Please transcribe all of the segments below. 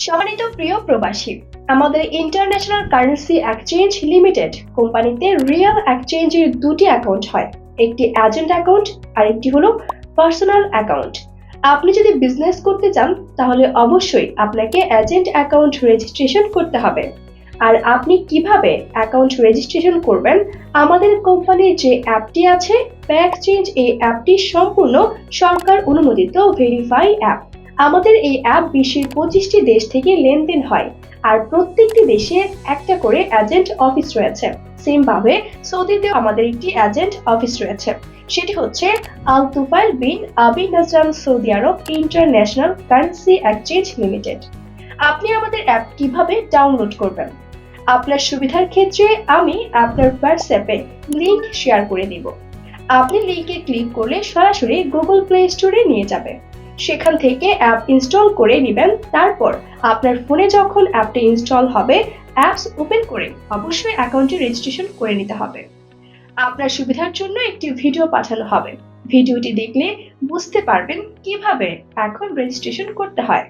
সম্মানিত প্রিয় প্রবাসী, আমাদের ইন্টারন্যাশনাল কারেন্সি এক্সচেঞ্জ লিমিটেড কোম্পানিতে রিয়েল এক্সচেঞ্জের দুটি অ্যাকাউন্ট হয়। একটি এজেন্ট অ্যাকাউন্ট আর একটি হলো পার্সোনাল অ্যাকাউন্ট। আপনি যদি বিজনেস করতে চান তাহলে অবশ্যই আপনাকে এজেন্ট অ্যাকাউন্ট রেজিস্ট্রেশন করতে হবে। আর আপনি কিভাবে অ্যাকাউন্ট রেজিস্ট্রেশন করবেন, আমাদের কোম্পানির যে অ্যাপটি আছে পে এক্সচেঞ্জ, এই অ্যাপটি সম্পূর্ণ সরকার অনুমোদিত ভেরিফাই অ্যাপ। আমাদের এই অ্যাপ বিশ্বের 25টি দেশ থেকে লেনদেন হয়, আর প্রত্যেকটি দেশে একটা করে এজেন্ট অফিস রয়েছে। সেম ভাবে সৌদিতেও আমাদের একটি এজেন্ট অফিস রয়েছে, সেটি হচ্ছে আল তুফাইল বিন আবি নাজরান সৌদি আরব ইন্টারন্যাশনাল কারেন্সি এক্সচেঞ্জ লিমিটেড। আপনি আমাদের অ্যাপ কিভাবে ডাউনলোড করবেন? আপনার সুবিধার ক্ষেত্রে আমি আপনার হোয়াটসঅ্যাপে লিংক শেয়ার করে দিব। আপনি লিংকে ক্লিক করলে সরাসরি গুগল প্লে স্টোরে নিয়ে যাবে। সেখান থেকে অ্যাপ ইনস্টল করে নেবেন। তারপর আপনার ফোনে যখন অ্যাপটি ইনস্টল হবে, অ্যাপস ওপেন করে অবশ্যই অ্যাকাউন্টে রেজিস্ট্রেশন করে নিতে হবে। আপনার সুবিধার জন্য একটি ভিডিও পাঠানো হবে। ভিডিওটি দেখলে বুঝতে পারবেন কিভাবে এখন রেজিস্ট্রেশন করতে হয়।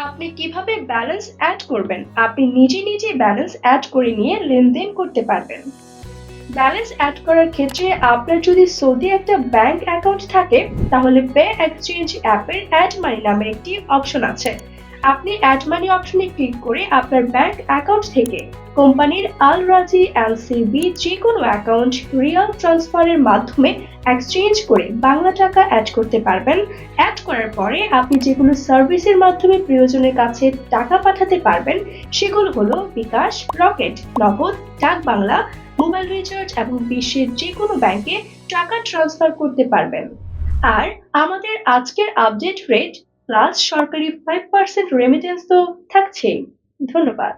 আপনি কিভাবে ব্যালেন্স অ্যাড করবেন, আপনি নিজে নিজে ব্যালেন্স অ্যাড করে নিয়ে লেনদেন করতে পারবেন। ব্যালেন্স অ্যাড করার ক্ষেত্রে আপনার যদি সৌদি একটা ব্যাংক অ্যাকাউন্ট থাকে, তাহলে পে এক্সচেঞ্জ অ্যাপের অ্যাড মানি নামের একটি অপশন আছে। আপনি অ্যাড মানি অপশনে ক্লিক করে আপনার ব্যাংক অ্যাকাউন্ট থেকে কোম্পানির আল রাজি এলসিবি যে কোনো অ্যাকাউন্ট রিয়াল ট্রান্সফারের মাধ্যমে এক্সচেঞ্জ করে বাংলা টাকা অ্যাড করতে পারবেন। অ্যাড করার পরে আপনি যেগুলো সার্ভিসের মাধ্যমে প্রিয়জনের কাছে টাকা পাঠাতে পারবেন, সেগুলো হলো বিকাশ, রকেট, নগদ, ডাক বাংলা, মোবাইল রিচার্জ এবং বিশ্বের যে কোনো ব্যাংকে টাকা ট্রান্সফার করতে পারবেন। আর আমাদের আজকের আপডেট রেট প্লাস সরকারি 5% রেমিটেন্স তো থাকছেই। ধন্যবাদ।